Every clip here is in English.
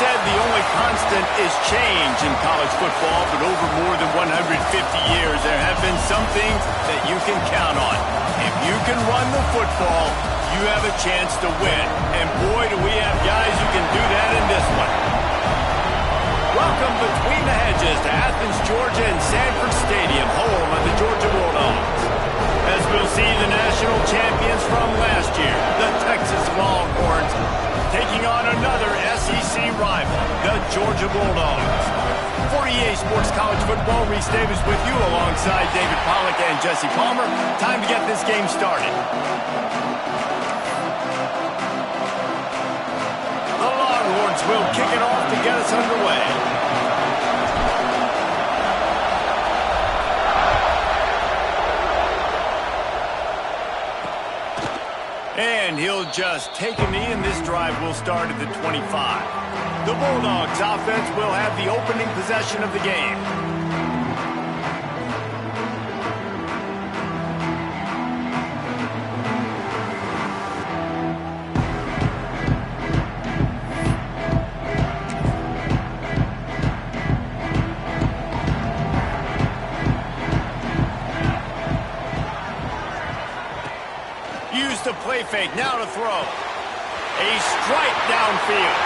said the only constant is change in college football, but over more than 150 years, there have been some things that you can count on. If you can run the football, you have a chance to win. And boy, do we have guys who can do that in this one. Welcome between the hedges to Athens, Georgia and Sanford Stadium, home of the Georgia Bulldogs. As we'll see the national champions from last year, the Texas Longhorns, taking on another SEC rival, the Georgia Bulldogs. 48 Sports College Football, Reese Davis with you alongside David Pollack and Jesse Palmer. Time to get this game started. The Longhorns will kick it off to get us underway. And he'll just take a knee, and this drive will start at the 25. The Bulldogs offense will have the opening possession of the game. Use the play fake, now to throw. A strike downfield.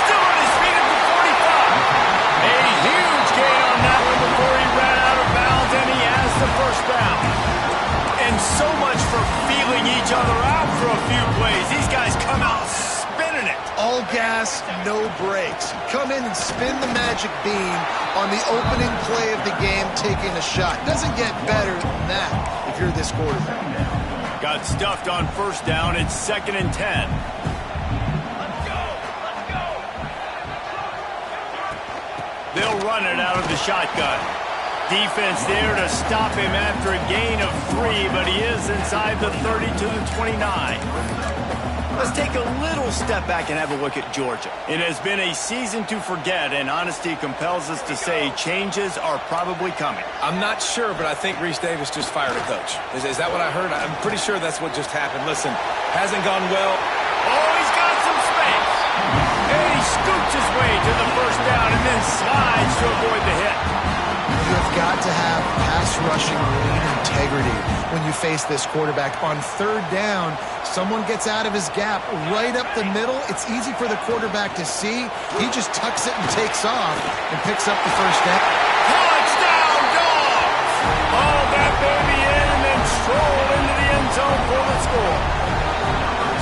Still on his feet at the 45. A huge gain on that one before he ran out of bounds, and he has the first down. And so much for feeling each other out for a few plays. These guys come out spinning it. All gas, no brakes. Come in and spin the magic bean on the opening play of the game, taking a shot. Doesn't get better than that if you're this quarterback. Got stuffed on first down. It's 2nd and 10. Let's go. They'll run it out of the shotgun. Defense there to stop him after a gain of 3, but he is inside the 30 to the 29. Let's take a little step back and have a look at Georgia. It has been a season to forget, and honesty compels us to say changes are probably coming. I'm not sure, but I think Reese Davis just fired a coach. Is that what I heard? I'm pretty sure that's what just happened. Listen, hasn't gone well. Oh, he's got some space. And he scoops his way to the first down and then slides to avoid the hit. You've got to have pass rushing lean integrity when you face this quarterback. On 3rd down, someone gets out of his gap right up the middle. It's easy for the quarterback to see. He just tucks it and takes off and picks up the first down. Touchdown, Dogs! Oh, that baby in and then stroll into the end zone for the score.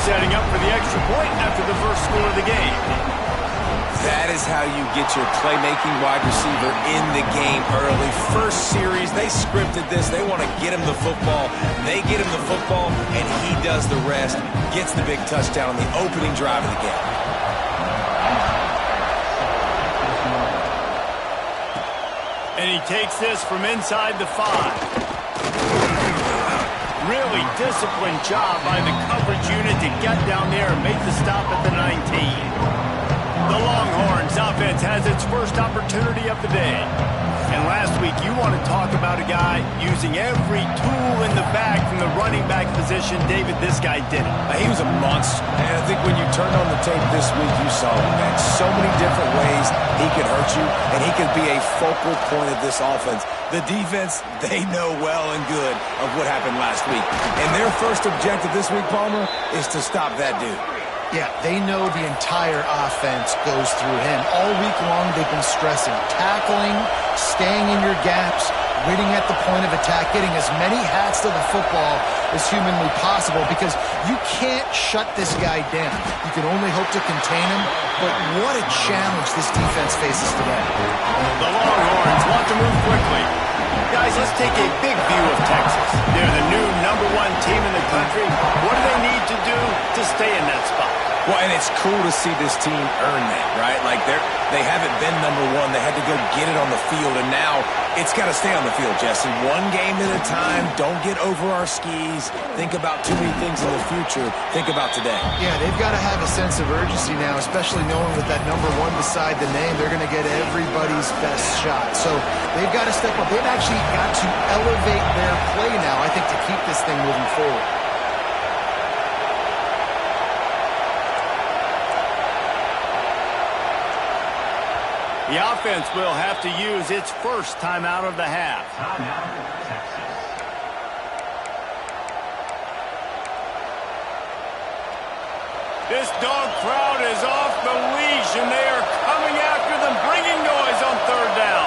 Setting up for the extra point after the first score of the game. That is how you get your playmaking wide receiver in the game early. First series, they scripted this. They want to get him the football. They get him the football, and he does the rest. Gets the big touchdown on the opening drive of the game. And he takes this from inside the 5. Really disciplined job by the coverage unit to get down there and make the stop at the 19. The Longhorns offense has its first opportunity of the day. And last week, you want to talk about a guy using every tool in the bag from the running back position. David, this guy did it. He was a monster. And I think when you turned on the tape this week, you saw him, man. So many different ways he could hurt you, and he could be a focal point of this offense. The defense, they know well and good of what happened last week. And their first objective this week, Palmer, is to stop that dude. Yeah, they know the entire offense goes through him. All week long, they've been stressing tackling, staying in your gaps, waiting at the point of attack, getting as many hats to the football as humanly possible, because you can't shut this guy down. You can only hope to contain him, but what a challenge this defense faces today. The Longhorns want to move quickly. Guys, let's take a big view of Texas. They're the new #1 team in the country. What do they need to do to stay in that spot? Well, and it's cool to see this team earn that, right? Like, they haven't been #1. They had to go get it on the field, and now it's got to stay on the field, Jesse. One game at a time. Don't get over our skis. Think about too many things in the future. Think about today. Yeah, they've got to have a sense of urgency now, especially knowing with that #1 beside the name, they're going to get everybody's best shot. So they've got to step up. They've actually got to elevate their play now, I think, to keep this thing moving forward. The offense will have to use its first timeout of the half. This dog crowd is off the leash, and they are coming after them, bringing noise on third down.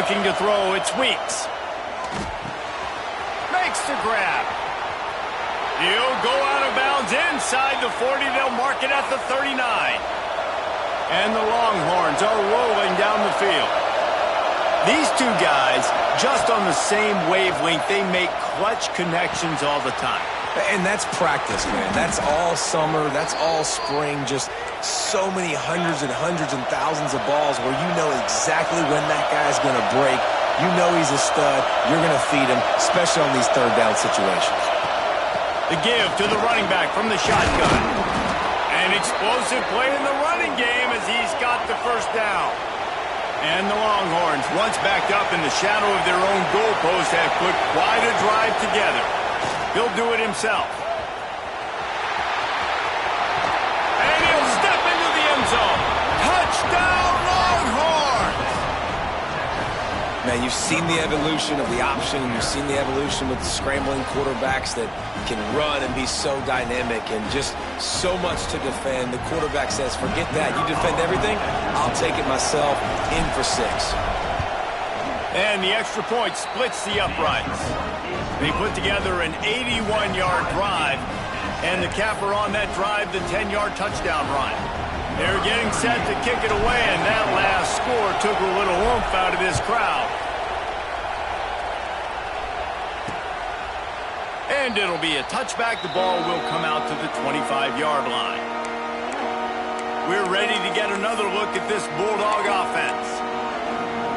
Looking to throw, it's Weeks. Makes the grab. He'll go out of bounds inside the 40. They'll mark it at the 39. And the Longhorns are rolling down the field. These two guys, just on the same wavelength, they make clutch connections all the time. And that's practice, man. That's all summer. That's all spring. Just so many hundreds and thousands of balls where you know exactly when that guy's going to break. You know he's a stud. You're going to feed him, especially on these third down situations. The give to the running back from the shotgun. An explosive play in the running game as he's got the first down. And the Longhorns, once backed up in the shadow of their own goalpost, have put quite a drive together. He'll do it himself. And he'll step into the end zone. Touchdown, Longhorns! Man, you've seen the evolution of the option. You've seen the evolution with the scrambling quarterbacks that can run and be so dynamic and just so much to defend. The quarterback says, forget that. You defend everything, I'll take it myself. In for 6. And the extra point splits the uprights. They put together an 81-yard drive, and the capper on that drive, the 10-yard touchdown run. They're getting set to kick it away, and that last score took a little oomph out of this crowd. And it'll be a touchback. The ball will come out to the 25-yard line. We're ready to get another look at this Bulldog offense.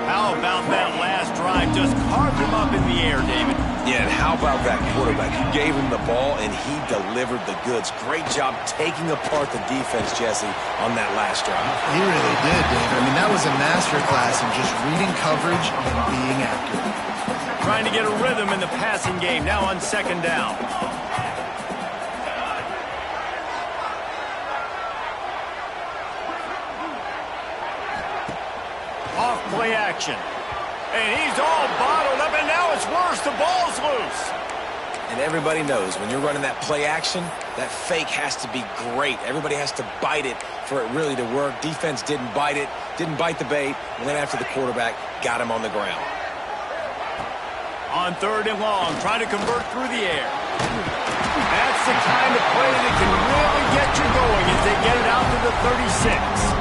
How about that last drive? Just carved him up in the air, David. Yeah, and how about that quarterback? You gave him the ball, and he delivered the goods. Great job taking apart the defense, Jesse, on that last drive. He really did, David. I mean, that was a masterclass in just reading coverage and being accurate. Trying to get a rhythm in the passing game, now on second down. Off play action. And he's all bottled up, and now it's worse. The ball's loose. And everybody knows when you're running that play action, that fake has to be great. Everybody has to bite it for it really to work. Defense didn't bite it, didn't bite the bait, went after the quarterback, got him on the ground. On third and long, trying to convert through the air. That's the kind of play that can really get you going as they get it out to the 36.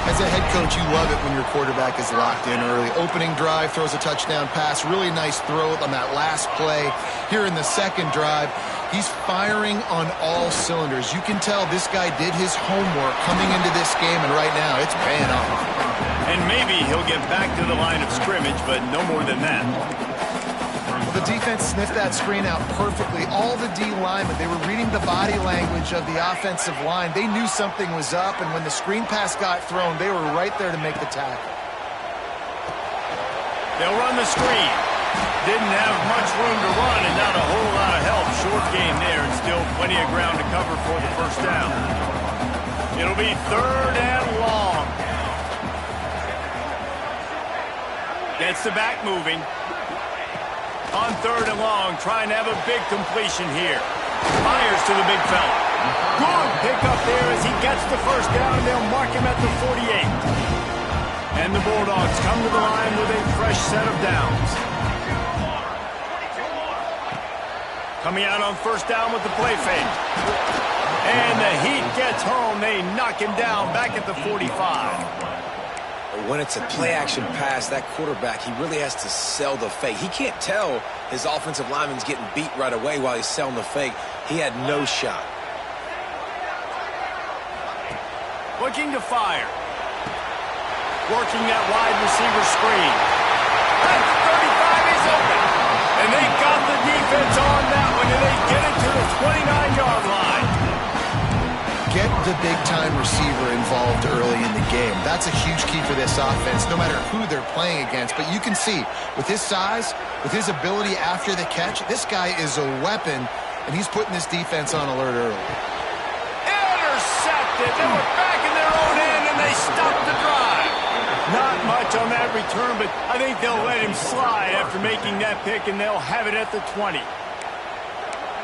As a head coach, you love it when your quarterback is locked in early. Opening drive, throws a touchdown pass. Really nice throw on that last play. Here in the second drive, he's firing on all cylinders. You can tell this guy did his homework coming into this game, and right now it's paying off. And maybe he'll get back to the line of scrimmage, but no more than that. Well, the defense sniffed that screen out perfectly. All the D linemen, they were reading the body language of the offensive line. They knew something was up, and when the screen pass got thrown, they were right there to make the tackle. They'll run the screen. Didn't have much room to run and not a whole lot of help. Short game there and still plenty of ground to cover for the first down. It'll be third and long. Gets the back moving. On third and long, trying to have a big completion here. Fires to the big fella. Good pickup there as he gets the first down. They'll mark him at the 48. And the Bulldogs come to the line with a fresh set of downs. Coming out on first down with the play fake. And the Heat gets home. They knock him down back at the 45. When it's a play-action pass, that quarterback, he really has to sell the fake. He can't tell his offensive lineman's getting beat right away while he's selling the fake. He had no shot. Looking to fire. Working that wide receiver screen. At the 35, he's open. And they got the defense on that one, and they get it to the 29-yard line. Get the big-time receiver involved early in the game. That's a huge key for this offense, no matter who they're playing against. But you can see, with his size, with his ability after the catch, this guy is a weapon, and he's putting this defense on alert early. it. They were back in their own end, and they stopped the drive. Not much on that return, but I think they'll let him slide after making that pick, and they'll have it at the 20.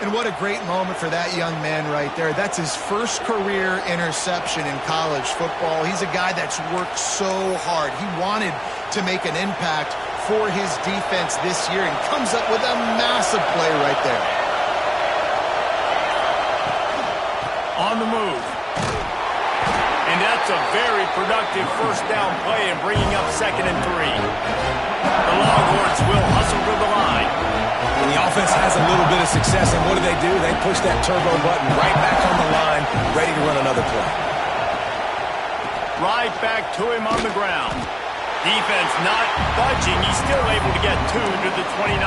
And what a great moment for that young man right there. That's his first career interception in college football. He's a guy that's worked so hard. He wanted to make an impact for his defense this year and comes up with a massive play right there. On the move. And that's a very productive first down play and bringing up 2nd and 3. The Longhorns will hustle to the line. And the offense has a little bit of success, and what do? They push that turbo button right back on the line, ready to run another play. Right back to him on the ground. Defense not budging. He's still able to get 2 to the 29.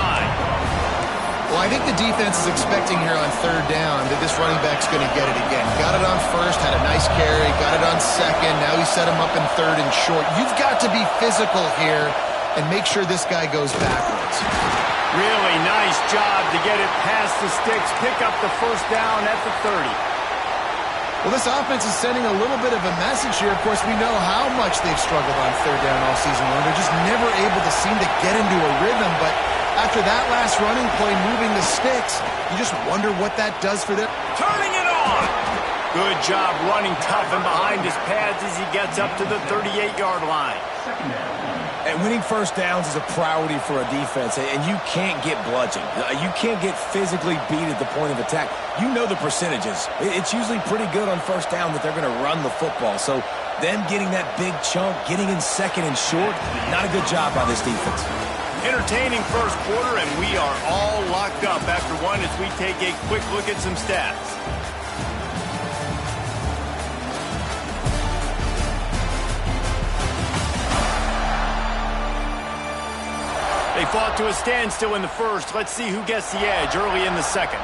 Well, I think the defense is expecting here on 3rd down that this running back's going to get it again. Got it on 1st, had a nice carry, got it on 2nd. Now he set him up in 3rd and short. You've got to be physical here and make sure this guy goes backwards. Really nice job to get it past the sticks, pick up the first down at the 30. Well, this offense is sending a little bit of a message here. Of course, we know how much they've struggled on 3rd down all season long. They're just never able to seem to get into a rhythm, but after that last running play, moving the sticks, you just wonder what that does for them. Turning it on! Good job running tough and behind his pads as he gets up to the 38-yard line. And winning first downs is a priority for a defense, and you can't get bludgeoned. You can't get physically beat at the point of attack. You know the percentages. It's usually pretty good on first down that they're going to run the football. So them getting that big chunk, getting in 2nd and short, not a good job by this defense. Entertaining first quarter, and we are all locked up after one as we take a quick look at some stats. They fought to a standstill in the first. Let's see who gets the edge early in the second.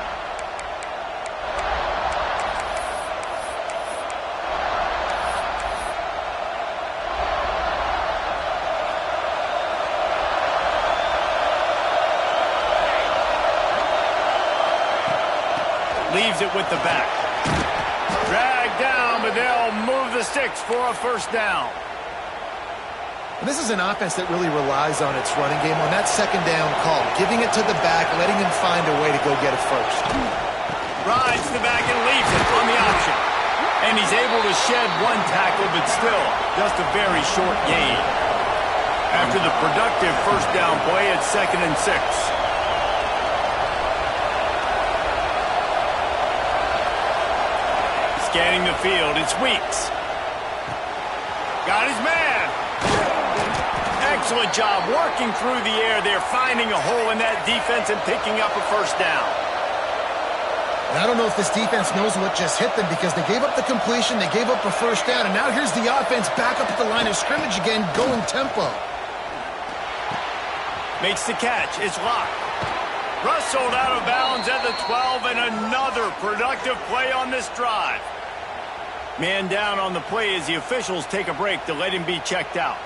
Leaves it with the back. Dragged down, but they'll move the sticks for a first down. And this is an offense that really relies on its running game on that 2nd down call, giving it to the back, letting him find a way to go get it first. Rides the back and leaves it on the option. And he's able to shed one tackle, but still just a very short gain. After the productive first down play, it's 2nd and 6. Scanning the field, it's Weeks. Got his man. Excellent job working through the air there, finding a hole in that defense and picking up a first down. And I don't know if this defense knows what just hit them because they gave up the completion, they gave up a first down, and now here's the offense back up at the line of scrimmage again, going tempo. Makes the catch. It's locked. Rustled out of bounds at the 12, and another productive play on this drive. Man down on the play as the officials take a break to let him be checked out.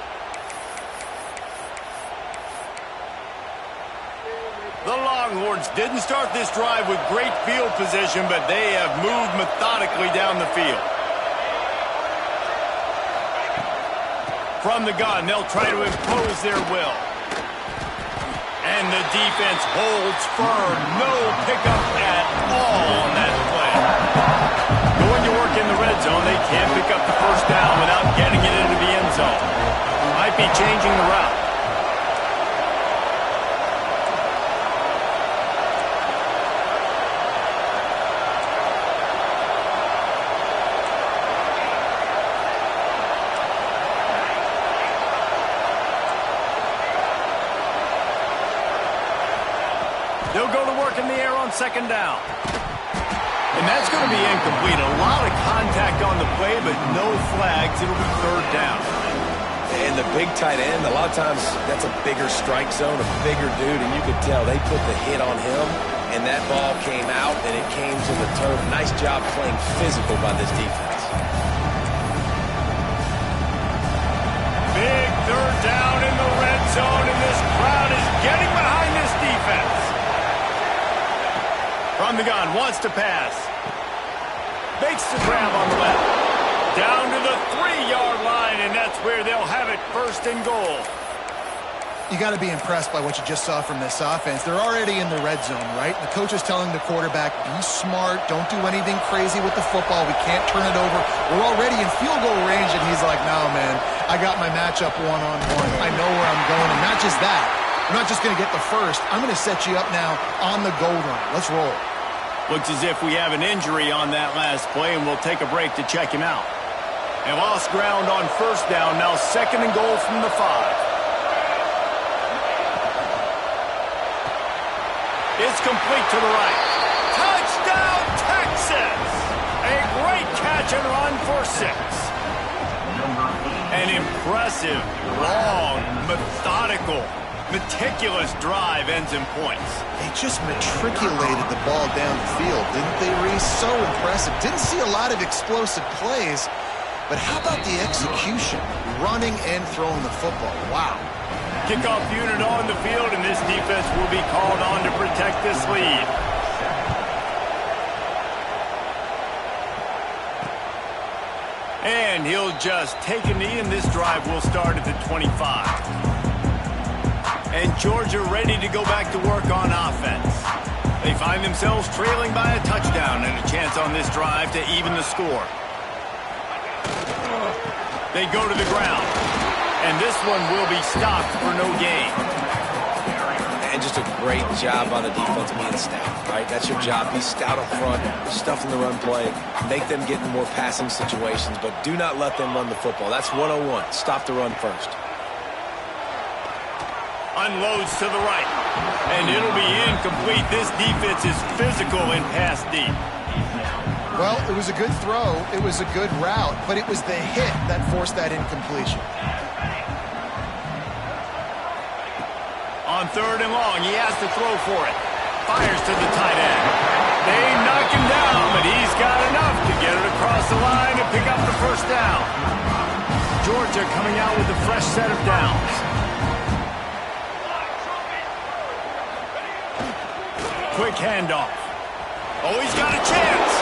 The Longhorns didn't start this drive with great field position, but they have moved methodically down the field. From the gun, they'll try to impose their will. And the defense holds firm. No pickup at all on that play. Going to work in the red zone, they can't pick up the first down without getting it into the end zone. Might be changing the route. They'll go to work in the air on 2nd down. And that's going to be incomplete. A lot of contact on the play, but no flags. It'll be 3rd down. And the big tight end, a lot of times that's a bigger strike zone, a bigger dude, and you could tell they put the hit on him, and that ball came out, and it came to the turf. Nice job playing physical by this defense. Big 3rd down in the red zone, and this crowd is getting behind this defense. From the gun, wants to pass. Makes the grab on the left. Down to the 3-yard line, and that's where they'll have it, 1st and goal. You got to be impressed by what you just saw from this offense. They're already in the red zone, right? The coach is telling the quarterback, be smart, don't do anything crazy with the football. We can't turn it over. We're already in field goal range, and he's like, no, man, I got my matchup one-on-one. I know where I'm going, and not just that. I'm not just going to get the first. I'm going to set you up now on the goal line. Let's roll. Looks as if we have an injury on that last play, and we'll take a break to check him out. And lost ground on 1st down, now 2nd and goal from the 5. It's complete to the right. Touchdown, Texas! A great catch and run for 6. An impressive, long, methodical, meticulous drive ends in points. They just matriculated the ball down the field, didn't they, Reese? So impressive. Didn't see a lot of explosive plays, but how about the execution? Running and throwing the football. Wow. Kickoff unit on the field, and this defense will be called on to protect this lead. And he'll just take a knee, and this drive will start at the 25. And Georgia ready to go back to work on offense. They find themselves trailing by a touchdown and a chance on this drive to even the score. They go to the ground. And this one will be stopped for no gain. And just a great job on the defense being stout, right? That's your job. Be stout up front, stuff in the run play, make them get in more passing situations, but do not let them run the football. That's 101. Stop the run first. Unloads to the right. And it'll be incomplete. This defense is physical in pass deep. Well, it was a good throw. It was a good route, but it was the hit that forced that incompletion. On 3rd and long, he has to throw for it. Fires to the tight end. They knock him down, but he's got enough to get it across the line and pick up the 1st down. Georgia coming out with a fresh set of downs. Quick handoff. Oh, he's got a chance.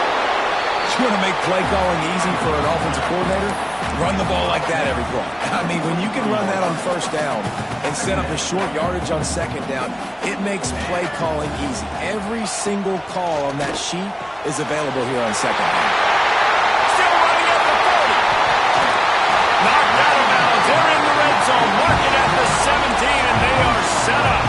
You want to make play calling easy for an offensive coordinator? Run the ball like that every play. I mean, when you can run that on 1st down and set up a short yardage on 2nd down, it makes play calling easy. Every single call on that sheet is available here on 2nd down. Still running at the 30. Knocked out of bounds. They're in the red zone. Mark it at the 17, and they are set up.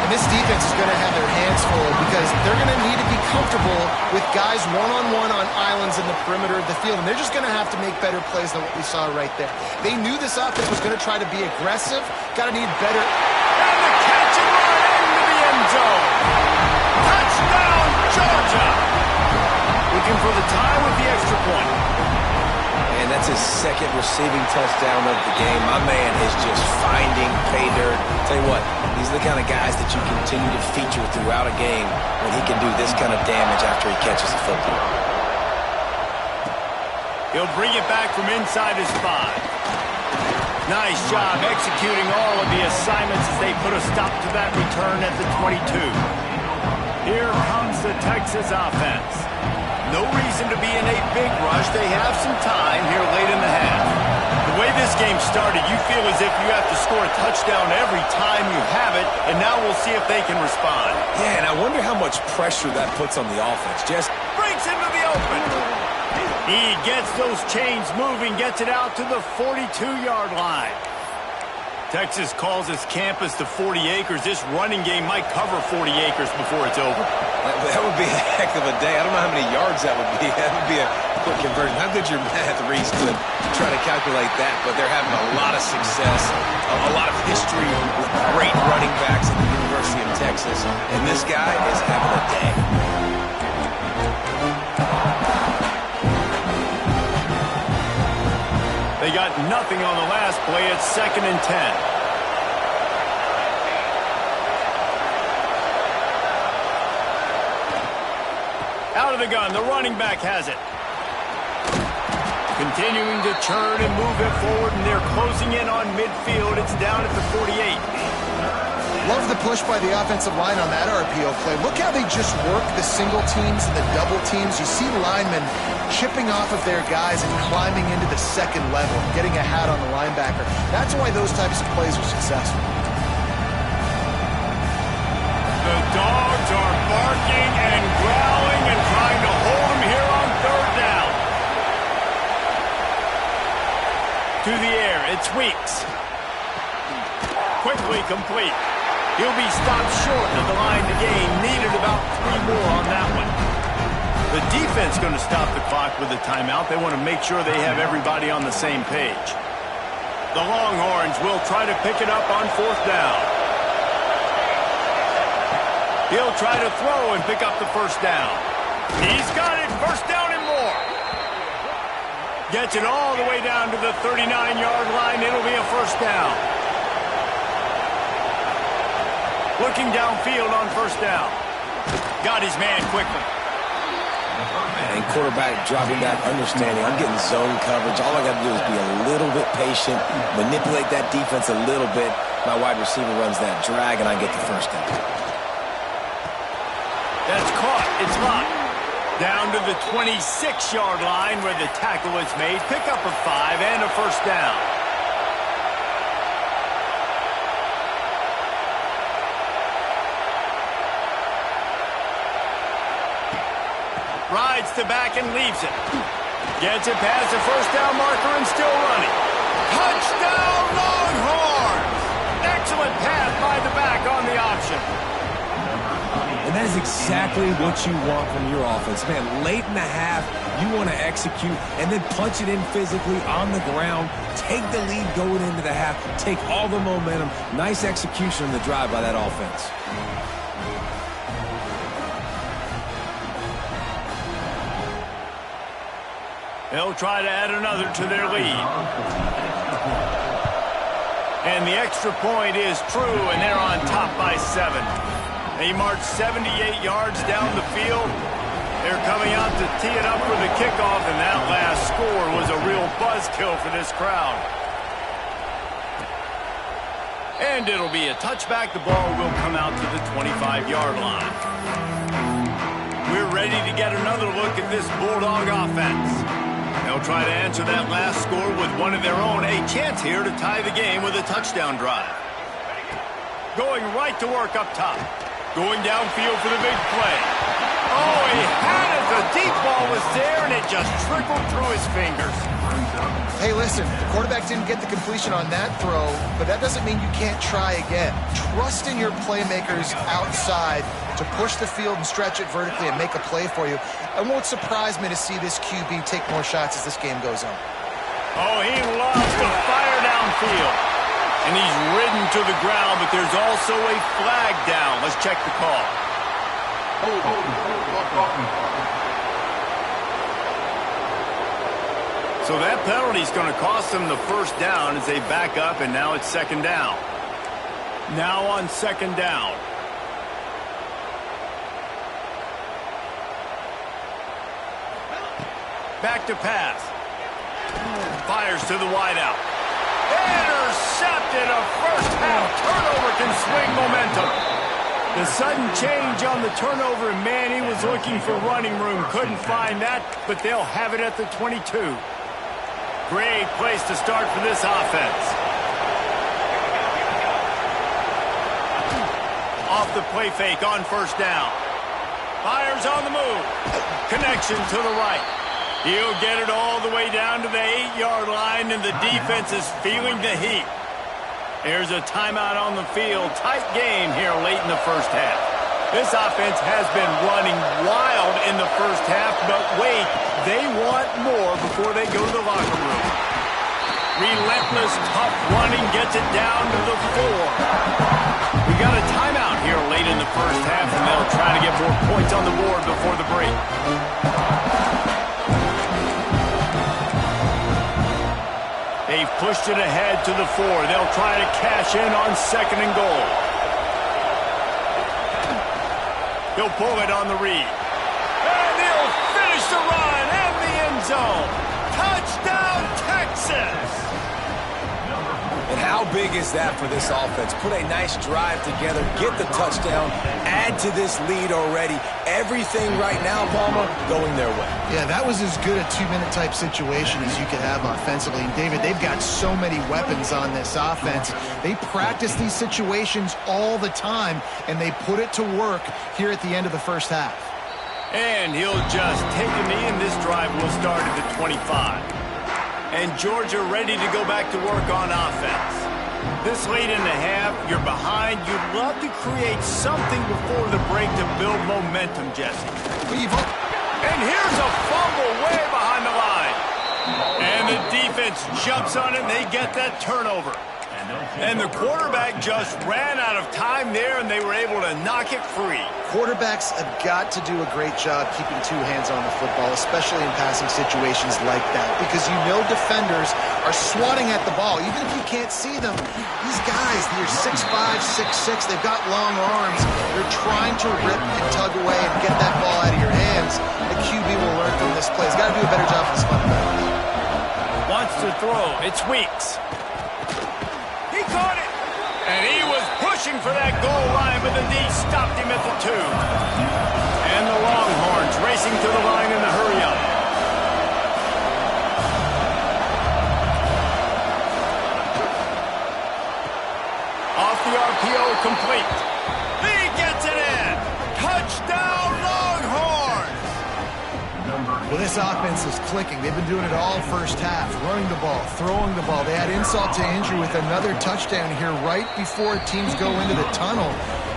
And this defense is going to have their hands full because they're going to need to be comfortable with guys one-on-one on islands in the perimeter of the field. And they're just going to have to make better plays than what we saw right there. They knew this offense was going to try to be aggressive. Got to need better. And the catch and run into the end zone. Touchdown, Georgia. Looking for the tie with the extra point. And that's his 2nd receiving touchdown of the game. My man is just finding pay dirt. Tell you what, these are the kind of guys that you continue to feature throughout a game when he can do this kind of damage after he catches the football. He'll bring it back from inside his 5. Nice job executing all of the assignments as they put a stop to that return at the 22. Here comes the Texas offense. No reason to be in a big rush. They have some time here late in the half. The way this game started, you feel as if you have to score a touchdown every time you have it, and now we'll see if they can respond. Yeah, and I wonder how much pressure that puts on the offense. Just breaks into the open. He gets those chains moving, gets it out to the 42-yard line. Texas calls his campus the 40 acres. This running game might cover 40 acres before it's over. That would be a heck of a day. I don't know how many yards that would be. That would be a quick conversion. How good's your math, Reese, to try to calculate that? But they're having a lot of success, a lot of history with great running backs at the University of Texas. And this guy is having a day. They got nothing on the last play. It's 2nd and 10. Out of the gun. The running back has it. Continuing to churn and move it forward, and they're closing in on midfield. It's down at the 48. Love the push by the offensive line on that RPO play. Look how they just work the single teams and the double teams. You see linemen chipping off of their guys and climbing into the second level, getting a hat on the linebacker. That's why those types of plays are successful. The Dogs are barking and growling and trying to hold him here on third down. To the air, it's Weeks. Quickly complete. He'll be stopped short of the line to gain. Needed about 3 more on that one. The defense going to stop the clock with a timeout. They want to make sure they have everybody on the same page. The Longhorns will try to pick it up on fourth down. He'll try to throw and pick up the first down. He's got it. First down and more. Gets it all the way down to the 39-yard line. It'll be a first down. Looking downfield on first down. Got his man quickly. And quarterback dropping back, understanding I'm getting zone coverage. All I got to do is be a little bit patient, manipulate that defense a little bit. My wide receiver runs that drag, and I get the first down. That's caught. It's hot. Down to the 26-yard line where the tackle is made. Pick up a 5 and a first down. Rides to back and leaves it. Gets it past the first down marker and still running. Touchdown Longhorns! Excellent pass by the back on the option. And that is exactly what you want from your offense. Man, late in the half, you want to execute and then punch it in physically on the ground. Take the lead going into the half. Take all the momentum. Nice execution on the drive by that offense. They'll try to add another to their lead. And the extra point is true, and they're on top by 7. They march 78 yards down the field. They're coming out to tee it up for the kickoff, and that last score was a real buzzkill for this crowd. And it'll be a touchback. The ball will come out to the 25-yard line. We're ready to get another look at this Bulldog offense. They'll try to answer that last score with one of their own. A chance here to tie the game with a touchdown drive. Going right to work up top. Going downfield for the big play. Oh, he had it. The deep ball was there, and it just trickled through his fingers. Hey, listen, the quarterback didn't get the completion on that throw, but that doesn't mean you can't try again. Trust in your playmakers outside to push the field and stretch it vertically and make a play for you. It won't surprise me to see this QB take more shots as this game goes on. Oh, he loves to fire downfield. And he's ridden to the ground, but there's also a flag down. Let's check the call. So that penalty is going to cost them the first down as they back up, and now it's second down. Now on second down. Back to pass. Fires to the wideout. Intercepted. A first-half turnover can swing momentum. The sudden change on the turnover, and man, he was looking for running room. Couldn't find that, but they'll have it at the 22. Great place to start for this offense. Off the play fake on first down. Fires on the move. Connection to the right. He'll get it all the way down to the 8-yard line, and the defense is feeling the heat. There's a timeout on the field. Tight game here late in the first half. This offense has been running wild in the first half, but wait, they want more before they go to the locker room. Relentless, tough running gets it down to the 4. We got a timeout here late in the first half, and they'll try to get more points on the board before the break. They've pushed it ahead to the 4. They'll try to cash in on second and goal. He'll pull it on the read. And he'll finish the run and the end zone. Touchdown, Texas! And how big is that for this offense? Put a nice drive together, get the touchdown, add to this lead already. Everything right now, Palmer, going their way. Yeah, that was as good a two-minute type situation as you could have offensively. And, David, they've got so many weapons on this offense. They practice these situations all the time, and they put it to work here at the end of the first half. And he'll just take a knee, and this drive will start at the 25. And Georgia ready to go back to work on offense. This late in the half, you're behind. You'd love to create something before the break to build momentum, Jesse. And here's a fumble way behind the line. And the defense jumps on it, and they get that turnover. And the quarterback just ran out of time there, and they were able to knock it free. Quarterbacks have got to do a great job keeping two hands on the football, especially in passing situations like that, because you know defenders are swatting at the ball. Even if you can't see them, these guys, they're 6'5", 6'6", they've got long arms. They're trying to rip and tug away and get that ball out of your hands. The QB will learn from this play. He's got to do a better job with his fundamentals. Wants to throw. It's Weeks. He caught it. And he was pushing for that goal line, but the D stopped him at the 2. And the Longhorns racing to the line in the hurry-up. Off the RPO, complete. He gets it in. Touchdown, Longhorns. Well, this offense is clicking. They've been doing it all first half, running the ball, throwing the ball. They had insult to injury with another touchdown here right before teams go into the tunnel.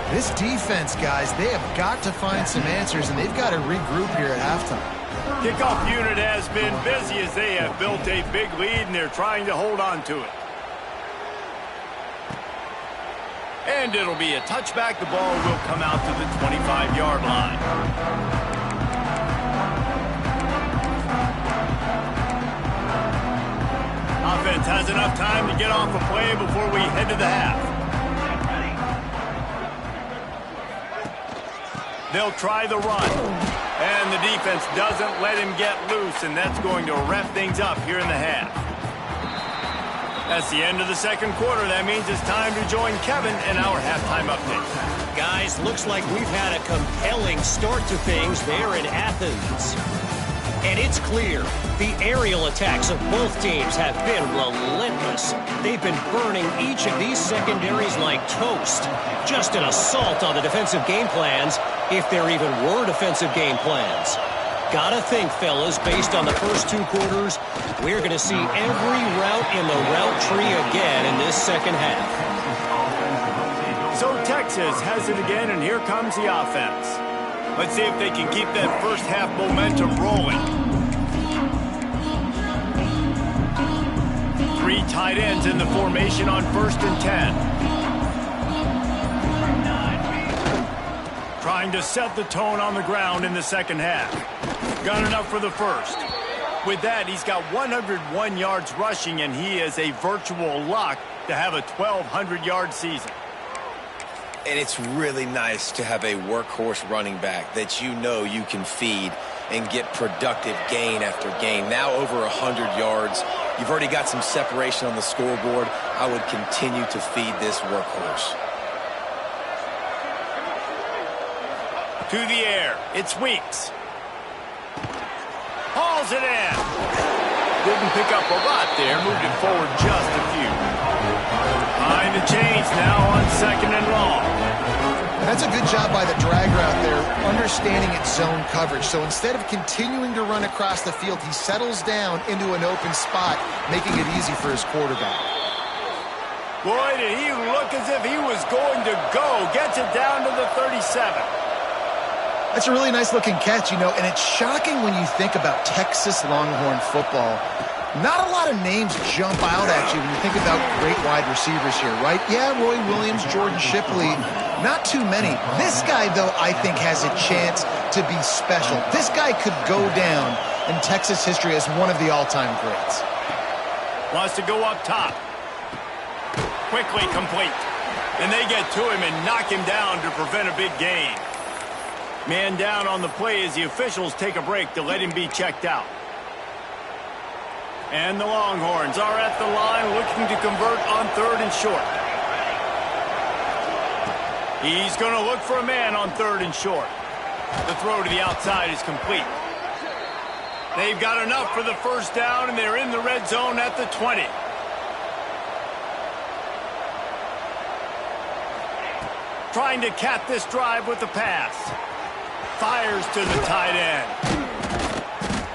This defense, guys, they have got to find some answers, and they've got to regroup here at halftime. Kickoff unit has been busy as they have built a big lead, and they're trying to hold on to it. And it'll be a touchback. The ball will come out to the 25-yard line. Offense has enough time to get off a play before we head to the half. They'll try the run. And the defense doesn't let him get loose, and that's going to wrap things up here in the half. That's the end of the second quarter. That means it's time to join Kevin in our halftime update. Guys, looks like we've had a compelling start to things there in Athens. And it's clear, the aerial attacks of both teams have been relentless. They've been burning each of these secondaries like toast. Just an assault on the defensive game plans, if there even were defensive game plans. Gotta think, fellas, based on the first two quarters, we're going to see every route in the route tree again in this second half. So Texas has it again, and here comes the offense. Let's see if they can keep that first half momentum rolling. 3 tight ends in the formation on 1st and 10. Trying to set the tone on the ground in the second half. Got enough for the first. With that, he's got 101 yards rushing, and he is a virtual lock to have a 1,200-yard season. And it's really nice to have a workhorse running back that you know you can feed and get productive gain after gain. Now over 100 yards. You've already got some separation on the scoreboard. I would continue to feed this workhorse. To the air. It's Weeks. Hauls it in. Didn't pick up a lot there. Moved it forward just a few. Behind the chains now on 2nd and long. That's a good job by the drag route there, understanding its zone coverage. So instead of continuing to run across the field, he settles down into an open spot, making it easy for his quarterback. Boy, did he look as if he was going to go. Gets it down to the 37. That's a really nice-looking catch, you know, and it's shocking when you think about Texas Longhorn football. Not a lot of names jump out at you when you think about great wide receivers here, right? Yeah, Roy Williams, Jordan Shipley, not too many. This guy, though, I think has a chance to be special. This guy could go down in Texas history as one of the all-time greats. Wants to go up top. Quickly complete. And they get to him and knock him down to prevent a big gain. Man down on the play as the officials take a break to let him be checked out. And the Longhorns are at the line looking to convert on 3rd and short. He's going to look for a man on 3rd and short. The throw to the outside is complete. They've got enough for the first down, and they're in the red zone at the 20. Trying to cap this drive with the pass. Fires to the tight end.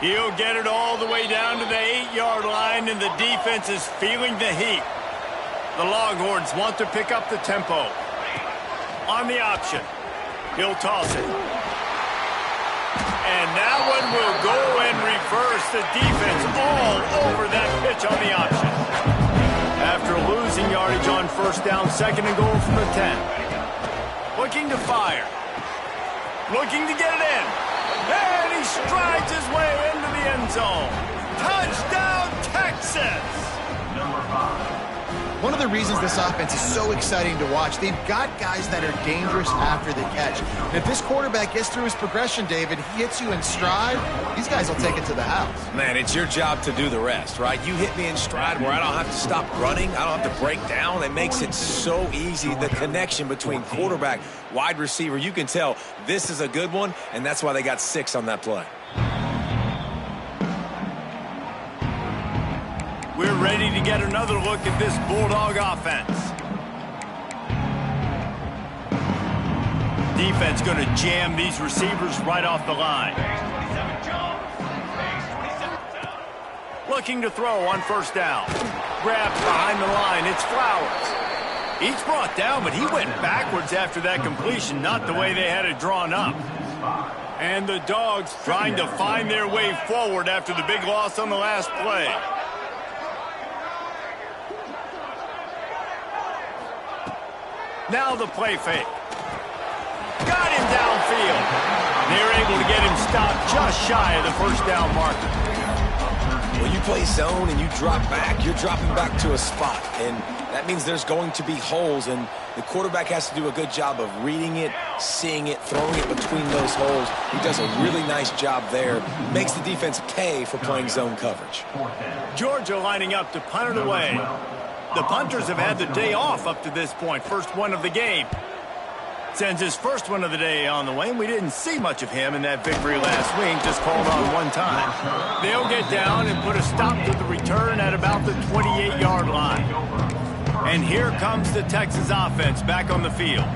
He'll get it all the way down to the 8-yard line, and the defense is feeling the heat. The Longhorns want to pick up the tempo. On the option, he'll toss it. And that one will go and reverse. The defense all over that pitch on the option. After losing yardage on first down, 2nd and goal from the 10. Looking to fire. Looking to get it in. And he strides his way into the end zone. Touchdown, Texas! Number 5. One of the reasons this offense is so exciting to watch, they've got guys that are dangerous after the catch. And if this quarterback gets through his progression, David, he hits you in stride, these guys will take it to the house. Man, it's your job to do the rest, right? You hit me in stride where I don't have to stop running. I don't have to break down. It makes it so easy, the connection between quarterback, wide receiver. You can tell this is a good one, and that's why they got 6 on that play. We're ready to get another look at this Bulldog offense. Defense going to jam these receivers right off the line. Looking to throw on first down. Grabbed behind the line. It's Flowers. He's brought down, but he went backwards after that completion, not the way they had it drawn up. And the Dogs trying to find their way forward after the big loss on the last play. Now the play fake. Got him downfield. They're able to get him stopped just shy of the first down marker. When you play zone and you drop back, you're dropping back to a spot. And that means there's going to be holes, and the quarterback has to do a good job of reading it, seeing it, throwing it between those holes. He does a really nice job there. Makes the defense pay for playing zone coverage. Georgia lining up to punt it away. The punters have had the day off up to this point. First one of the game. Sends his first one of the day on the way, and we didn't see much of him in that victory last week, just called on one time. They'll get down and put a stop to the return at about the 28-yard line. And here comes the Texas offense back on the field.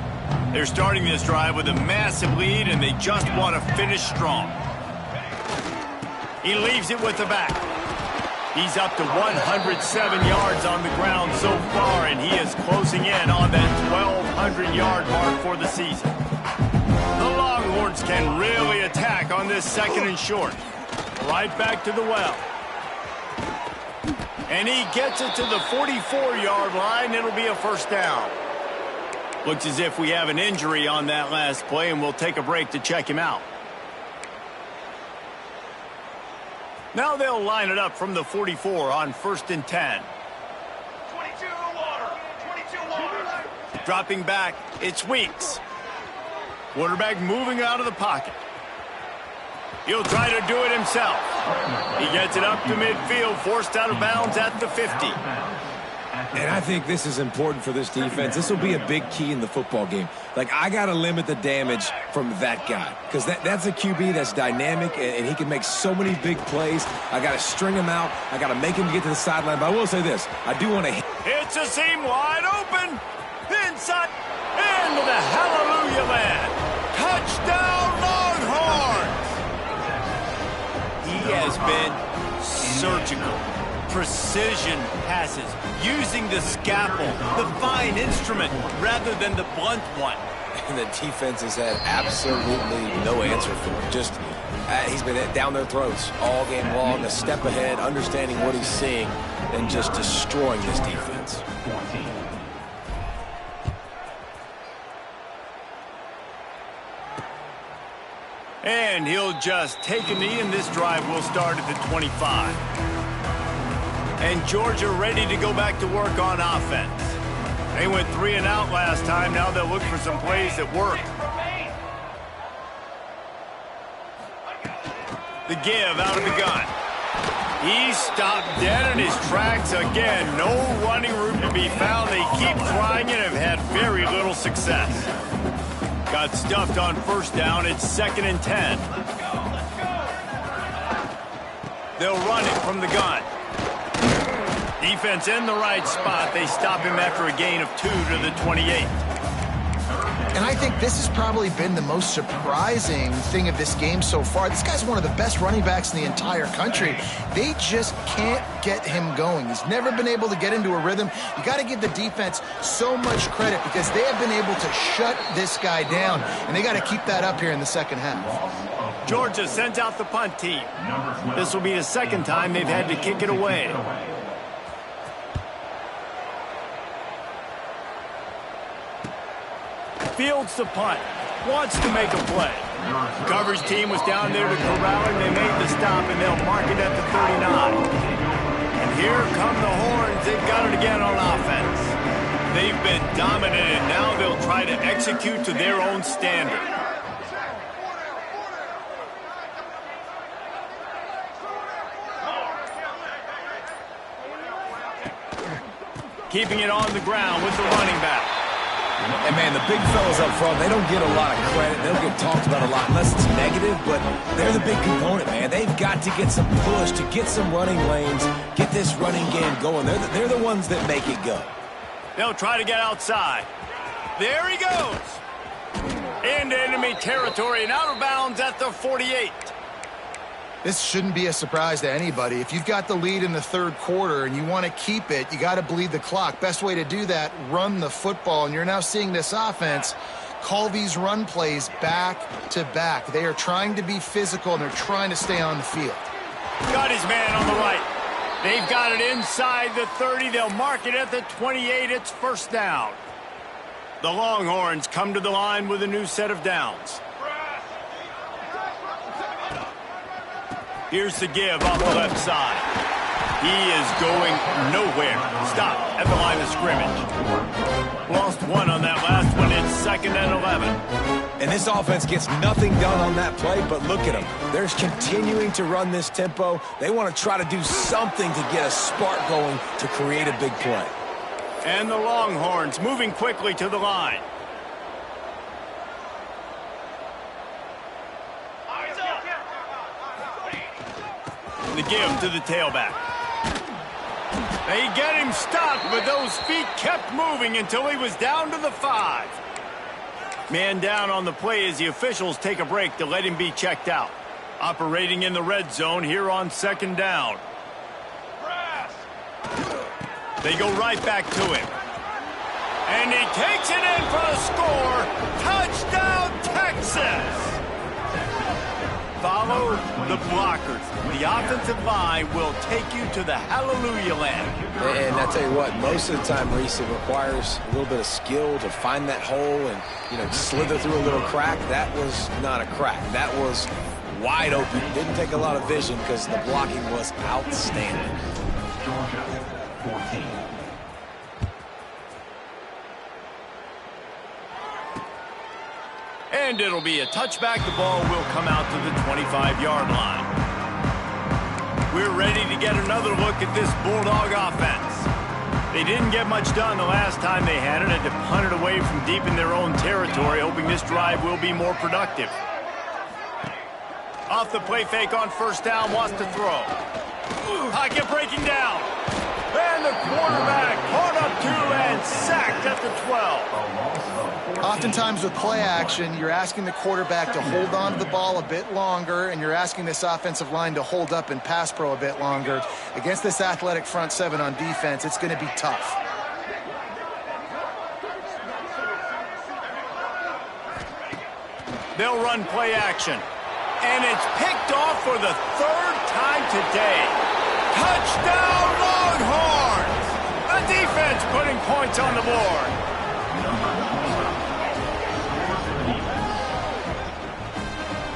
They're starting this drive with a massive lead, and they just want to finish strong. He leaves it with the back. He's up to 107 yards on the ground so far, and he is closing in on that 1,200-yard mark for the season. The Longhorns can really attack on this 2nd and short. Right back to the well. And he gets it to the 44-yard line. It'll be a first down. Looks as if we have an injury on that last play, and we'll take a break to check him out. Now they'll line it up from the 44 on 1st and 10. 22 water. 22 water. Dropping back, it's Weeks. Quarterback moving out of the pocket. He'll try to do it himself. He gets it up to midfield, forced out of bounds at the 50. And I think this is important for this defense. This will be a big key in the football game. Like, I got to limit the damage from that guy, because that's a QB that's dynamic, and he can make so many big plays. I got to string him out. I got to make him get to the sideline. But I will say this. I do want to hit. It's a seam wide open. Inside. Into the hallelujah land. Touchdown, Longhorns. He has been surgical. Precision passes, using the scalpel, the fine instrument, rather than the blunt one. And the defense has had absolutely no answer for him. Just, he's been down their throats all game long, a step ahead, understanding what he's seeing, and just destroying this defense. And he'll just take a knee, and this drive will start at the 25. And Georgia ready to go back to work on offense. They went 3 and out last time. Now they'll look for some plays that work. The give out of the gun. He stopped dead in his tracks again. No running room to be found. They keep trying and have had very little success. Got stuffed on first down. It's 2nd and 10. They'll run it from the gun. Defense in the right spot. They stop him after a gain of 2 to the 28. And I think this has probably been the most surprising thing of this game so far. This guy's one of the best running backs in the entire country. They just can't get him going. He's never been able to get into a rhythm. You got to give the defense so much credit because they have been able to shut this guy down, and they got to keep that up here in the second half. Georgia sends out the punt team. This will be the second time they've had to kick it away. Fields the punt. Wants to make a play. Coverage team was down there to corral him. They made the stop, and they'll mark it at the 39. And here come the Horns. They've got it again on offense. They've been dominant, and now they'll try to execute to their own standard. Keeping it on the ground with the running back. And, man, the big fellas up front, they don't get a lot of credit. They don't get talked about a lot unless it's negative, but they're the big component, man. They've got to get some push, to get some running lanes, get this running game going. They're the ones that make it go. They'll try to get outside. There he goes. Into enemy territory and out of bounds at the 48. This shouldn't be a surprise to anybody. If you've got the lead in the third quarter and you want to keep it, you got to bleed the clock. Best way to do that, run the football. And you're now seeing this offense call these run plays back to back. They are trying to be physical, and they're trying to stay on the field. Got his man on the right. They've got it inside the 30. They'll mark it at the 28. It's first down. The Longhorns come to the line with a new set of downs. Here's the give off the left side. He is going nowhere. Stop at the line of scrimmage. Lost one on that last one. It's 2nd and 11. And this offense gets nothing done on that play, but look at them. They're continuing to run this tempo. They want to try to do something to get a spark going to create a big play. And the Longhorns moving quickly to the line. The give to the tailback. They get him stopped, but those feet kept moving until he was down to the 5. Man down on the play as the officials take a break to let him be checked out. Operating in the red zone here on 2nd down. They go right back to him. And he takes it in for the score. Touchdown, Texas! Follow the blockers. The offensive line will take you to the hallelujah land. And I tell you what, most of the time, Reese, it requires a little bit of skill to find that hole and, slither through a little crack. That was not a crack. That was wide open. Didn't take a lot of vision because the blocking was outstanding. Georgia, 14. And it'll be a touchback. The ball will come out to the 25-yard line. We're ready to get another look at this Bulldog offense. They didn't get much done the last time they had it. Had to punt it away from deep in their own territory, hoping this drive will be more productive. Off the play fake on first down, wants to throw. Pocket breaking down. And the quarterback caught up to and sacked at the 12. Oftentimes with play action, you're asking the quarterback to hold on to the ball a bit longer, and you're asking this offensive line to hold up in pass pro a bit longer. Against this athletic front seven on defense, it's going to be tough. They'll run play action. And it's picked off for the 3rd time today. Touchdown, Longhorns! The defense putting points on the board.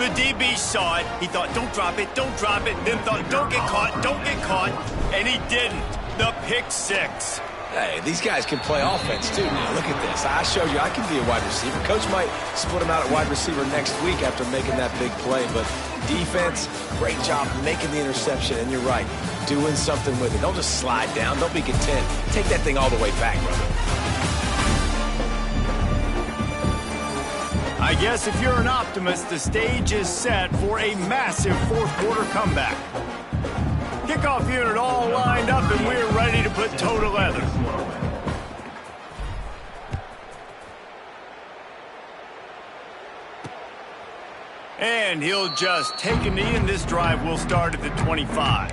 The DB saw it. He thought, don't drop it, don't drop it. Then thought, don't get caught, don't get caught. And he didn't. The pick 6. Hey, these guys can play offense, too. Now, look at this. I showed you I can be a wide receiver. Coach might split him out at wide receiver next week after making that big play. But defense, great job making the interception. And you're right, doing something with it. Don't just slide down. Don't be content. Take that thing all the way back, brother. I guess if you're an optimist, the stage is set for a massive fourth-quarter comeback. Kickoff unit all lined up, and we're ready to put toe to leather. And he'll just take a knee, and this drive will start at the 25.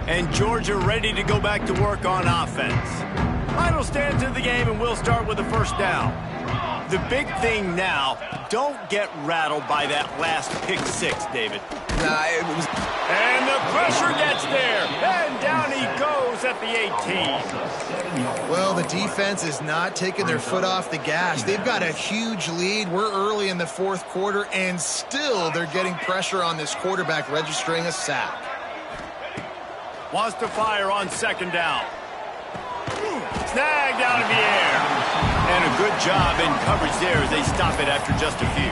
And Georgia ready to go back to work on offense. Final stands of the game, and we'll start with the first down. The big thing now, don't get rattled by that last pick six, David. Nah, it was... And the pressure gets there, and down he goes at the 18. Well, the defense is not taking their foot off the gas. They've got a huge lead. We're early in the fourth quarter, and still they're getting pressure on this quarterback, registering a sack. Wants to fire on second down. Snagged out of the air. And a good job in coverage there as they stop it after just a few.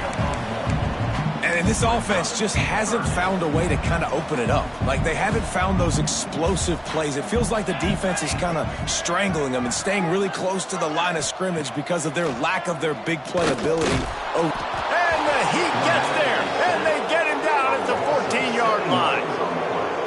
And this offense just hasn't found a way to kind of open it up. Like, they haven't found those explosive plays. It feels like the defense is kind of strangling them and staying really close to the line of scrimmage because of their lack of their big play ability. Oh. And the heat gets there, and they get him down at the 14-yard line.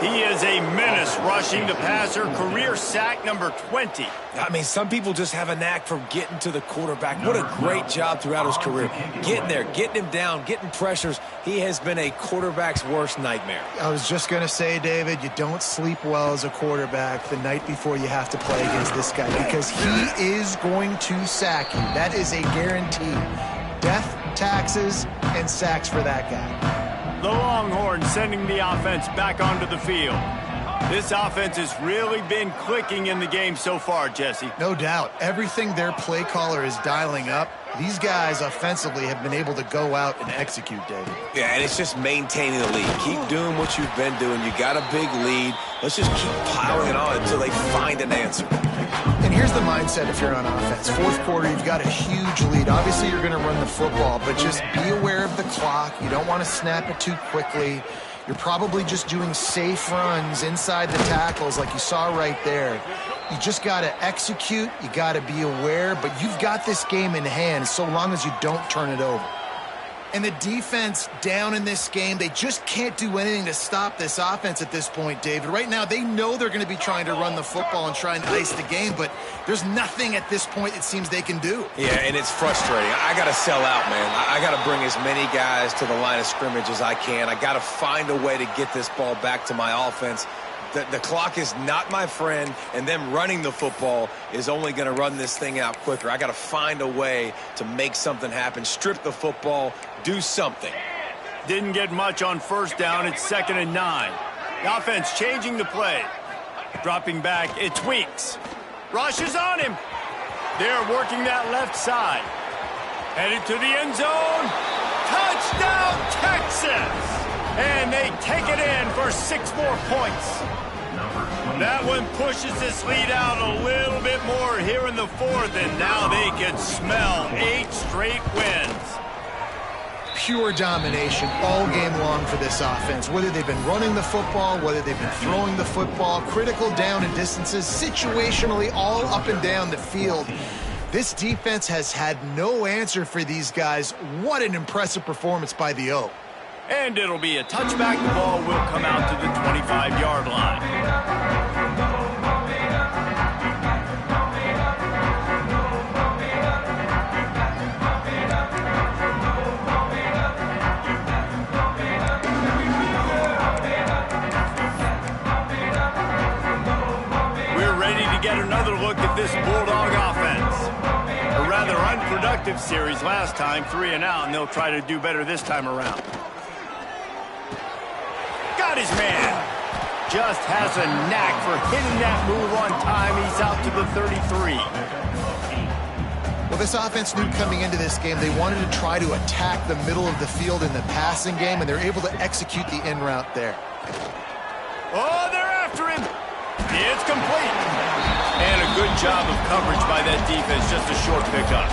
He is a menace rushing the passer, career sack number 20. I mean, some people just have a knack for getting to the quarterback. What a great job throughout his career. Getting there, getting him down, getting pressures. He has been a quarterback's worst nightmare. I was just going to say, David, you don't sleep well as a quarterback the night before you have to play against this guy because he is going to sack you. That is a guarantee. Death, taxes, and sacks for that guy. The Longhorns sending the offense back onto the field. This offense has really been clicking in the game so far, Jesse. No doubt. Everything their play caller is dialing up, these guys offensively have been able to go out and execute, David. Yeah, and it's just maintaining the lead. Keep doing what you've been doing. You got a big lead. Let's just keep piling it on until they find an answer. And here's the mindset if you're on offense. Fourth quarter, you've got a huge lead. Obviously, you're going to run the football, but just be aware of the clock. You don't want to snap it too quickly. You're probably just doing safe runs inside the tackles like you saw right there. You just got to execute. You got to be aware, but you've got this game in hand so long as you don't turn it over. And the defense down in this game, they just can't do anything to stop this offense at this point, David. Right now, they know they're going to be trying to run the football and try and ice the game, but there's nothing at this point it seems they can do. Yeah, and it's frustrating. I got to sell out, man. I got to bring as many guys to the line of scrimmage as I can. I got to find a way to get this ball back to my offense. The clock is not my friend, and them running the football is only going to run this thing out quicker. I got to find a way to make something happen, strip the football, do something. Didn't get much on first down. It's 2nd and 9. The offense changing the play. Dropping back, it's Weeks. Rush is on him. They're working that left side. Headed to the end zone. Touchdown, Texas! And they take it in for 6 more points. That one pushes this lead out a little bit more here in the fourth, and now they can smell 8 straight wins. Pure domination all game long for this offense. Whether they've been running the football, whether they've been throwing the football, critical down and distances, situationally all up and down the field. This defense has had no answer for these guys. What an impressive performance by the O. And it'll be a touchback. The ball will come out to the 25-yard line. We're ready to get another look at this Bulldog offense. A rather unproductive series last time, 3 and out, and they'll try to do better this time around. Got his man. Just has a knack for hitting that move on time. He's out to the 33. Well, this offense knew coming into this game they wanted to try to attack the middle of the field in the passing game, and they're able to execute the in route there. Oh, they're after him. It's complete. Good job of coverage by that defense, just a short pickup.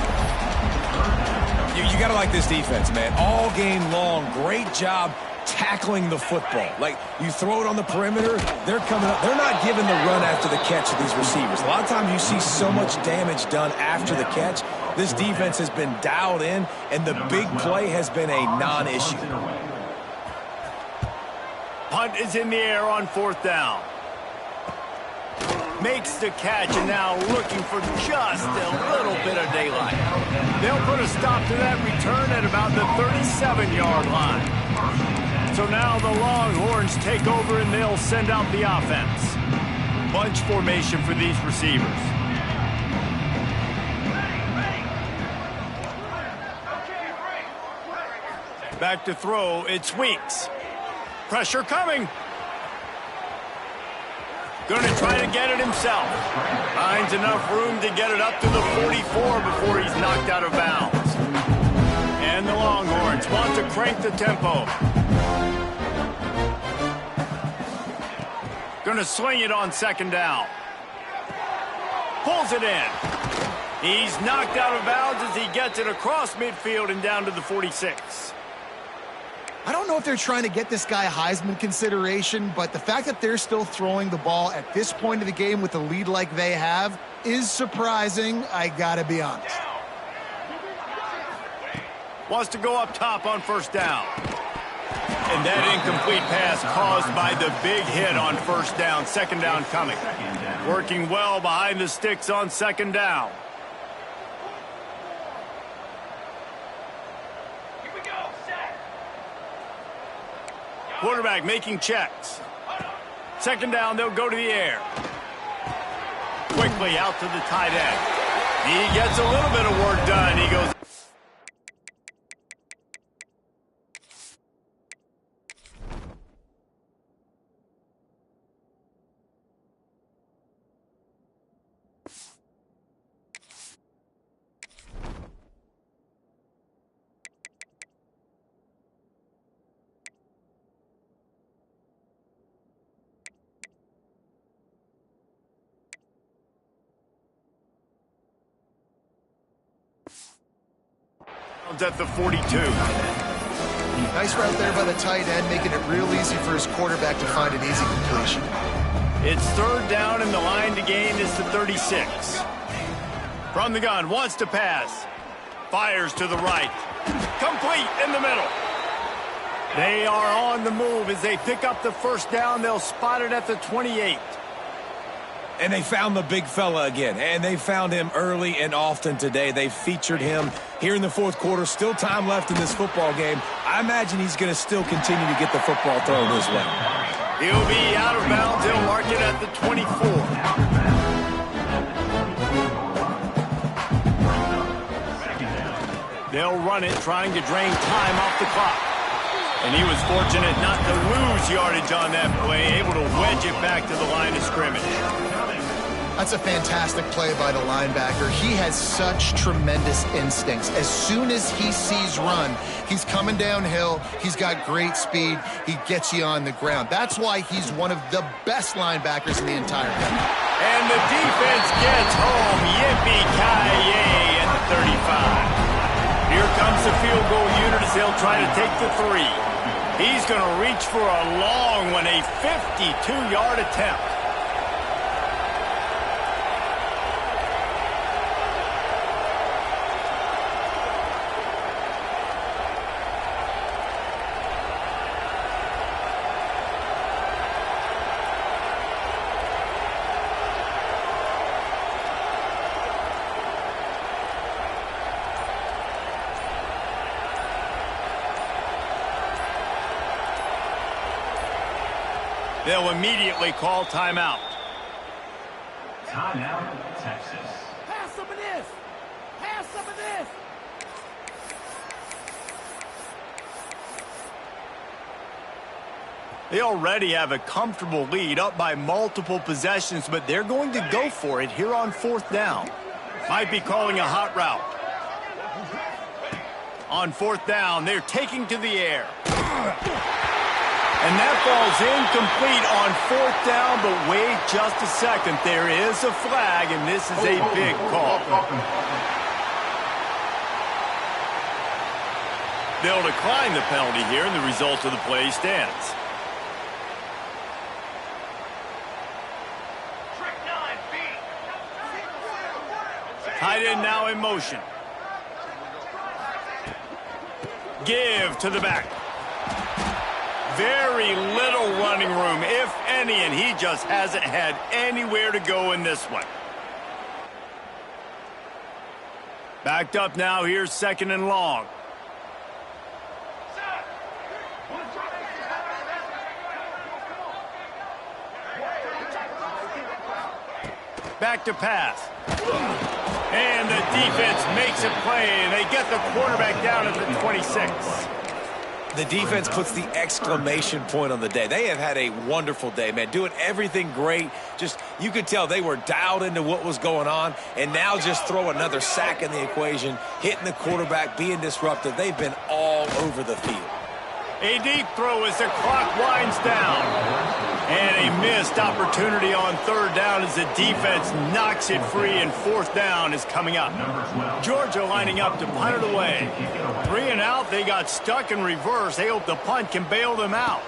You got to like this defense, man. All game long, great job tackling the football. Like, you throw it on the perimeter, they're coming up. They're not giving the run after the catch to these receivers. A lot of times you see so much damage done after the catch. This defense has been dialed in, and the big play has been a non-issue. Punt is in the air on 4th down. Makes the catch, and now looking for just a little bit of daylight. They'll put a stop to that return at about the 37-yard line. So now the Longhorns take over, and they'll send out the offense. Bunch formation for these receivers. Back to throw, it's Weeks. Pressure coming. Going to try to get it himself. Finds enough room to get it up to the 44 before he's knocked out of bounds. And the Longhorns want to crank the tempo. Going to swing it on 2nd down. Pulls it in. He's knocked out of bounds as he gets it across midfield and down to the 46. I don't know if they're trying to get this guy Heisman consideration, but the fact that they're still throwing the ball at this point of the game with a lead like they have is surprising, I gotta be honest. Wants to go up top on 1st down. And that incomplete pass caused by the big hit on 1st down. 2nd down coming. Working well behind the sticks on 2nd down. Quarterback making checks. 2nd down, they'll go to the air. Quickly out to the tight end. He gets a little bit of work done. He goes. At the 42. Nice route there by the tight end, making it real easy for his quarterback to find an easy completion. It's 3rd down, and the line to gain is the 36. From the gun, wants to pass. Fires to the right. Complete in the middle. They are on the move as they pick up the 1st down. They'll spot it at the 28. And they found the big fella again, and they found him early and often today. They featured him here in the 4th quarter. Still time left in this football game. I imagine he's going to still continue to get the football thrown his way. He'll be out of bounds. He'll mark it at the 24. They'll run it, trying to drain time off the clock. And he was fortunate not to lose yardage on that play, able to wedge it back to the line of scrimmage. That's a fantastic play by the linebacker. He has such tremendous instincts. As soon as he sees run, he's coming downhill. He's got great speed. He gets you on the ground. That's why he's one of the best linebackers in the entire game. And the defense gets home. Yippee-ki-yay at the 35. Here comes the field goal unit as they'll try to take the 3. He's going to reach for a long one, a 52-yard attempt. They'll immediately call timeout. Timeout, Texas. Pass some of this. Pass some of this. They already have a comfortable lead, up by multiple possessions, but they're going to go for it here on 4th down. Might be calling a hot route. On 4th down, they're taking to the air. And that falls incomplete on 4th down, but wait just a second. There is a flag, and this is a big call. They'll decline the penalty here, and the result of the play stands. Tight end now in motion. Give to the back. Very little running room, if any, and he just hasn't had anywhere to go in this one. Backed up now, here's 2nd and long. Back to pass. And the defense makes a play, and they get the quarterback down at the 26. The defense puts the exclamation point on the day. They have had a wonderful day, man, doing everything great. Just, you could tell they were dialed into what was going on, and now just throw another sack in the equation, hitting the quarterback, being disruptive. They've been all over the field. A deep throw as the clock winds down. And a missed opportunity on 3rd down as the defense knocks it free, and 4th down is coming up. Georgia lining up to punt it away. 3 and out, they got stuck in reverse. They hope the punt can bail them out.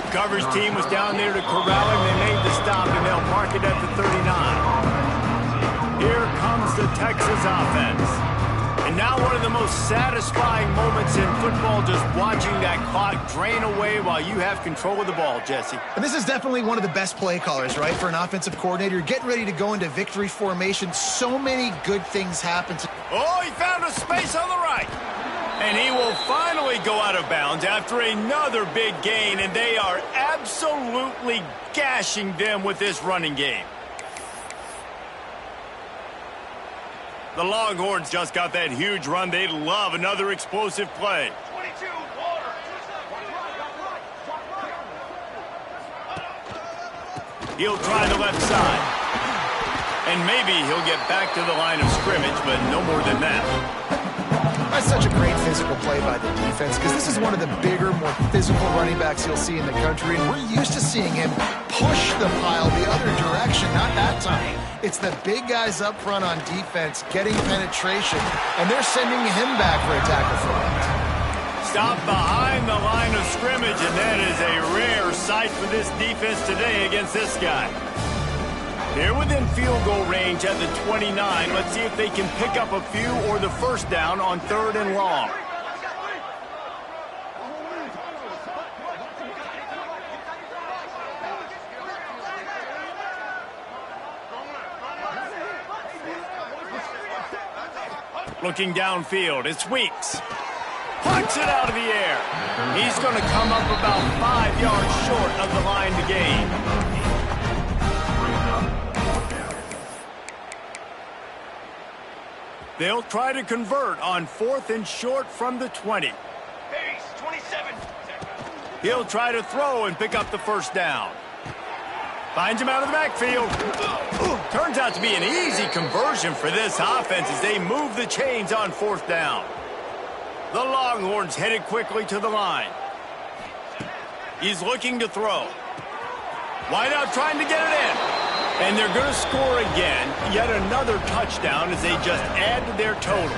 Coverage team was down there to corral him. They made the stop, and they'll mark it at the 39. Here comes the Texas offense. And now one of the most satisfying moments in football, just watching that clock drain away while you have control of the ball, Jesse. And this is definitely one of the best play callers, right, for an offensive coordinator. You're getting ready to go into victory formation. So many good things happen. Oh, he found a space on the right. And he will finally go out of bounds after another big gain, and they are absolutely gashing them with this running game. The Longhorns just got that huge run. They'd love another explosive play. 22, he'll try the left side. And maybe he'll get back to the line of scrimmage, but no more than that. That's such a great physical play by the defense, because this is one of the bigger, more physical running backs you'll see in the country, and we're used to seeing him push the pile the other direction, not that time. It's the big guys up front on defense getting penetration, and they're sending him back for a tackle for it. Stop behind the line of scrimmage, and that is a rare sight for this defense today against this guy. They're within field goal range at the 29. Let's see if they can pick up a few or the 1st down on 3rd and long. Looking downfield, it's Weeks. Punts it out of the air. He's going to come up about 5 yards short of the line to gain. They'll try to convert on 4th and short from the 20. Pace, 27. He'll try to throw and pick up the 1st down. Finds him out of the backfield. Turns out to be an easy conversion for this offense as they move the chains on 4th down. The Longhorns headed quickly to the line. He's looking to throw. Wide out trying to get it in. And they're going to score again. Yet another touchdown as they just add to their total.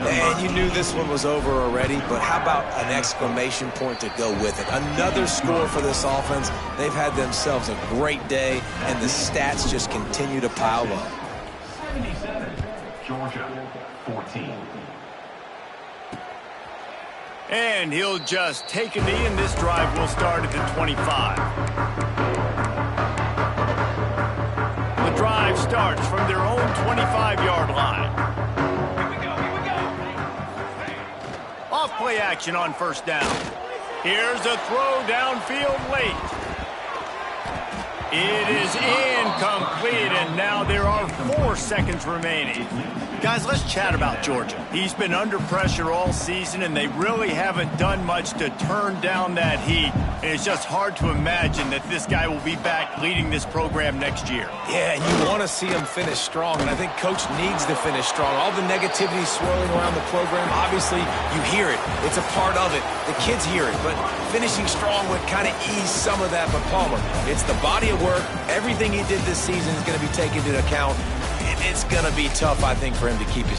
And you knew this one was over already, but how about an exclamation point to go with it? Another score for this offense. They've had themselves a great day, and the stats just continue to pile up. 77, Georgia, 14. And he'll just take a knee, and this drive will start at the 25. The drive starts from their own 25-yard line. Off play action on 1st down. Here's a throw downfield late. It is incomplete, and now there are 4 seconds remaining. Guys, let's chat about Georgia. He's been under pressure all season, and they really haven't done much to turn down that heat. And it's just hard to imagine that this guy will be back leading this program next year. Yeah, you want to see him finish strong, and I think Coach needs to finish strong. All the negativity swirling around the program, obviously, you hear it. It's a part of it. The kids hear it, but finishing strong would kind of ease some of that. But Palmer, it's the body of work. Everything he did this season is going to be taken into account. It's going to be tough, I think, for him to keep his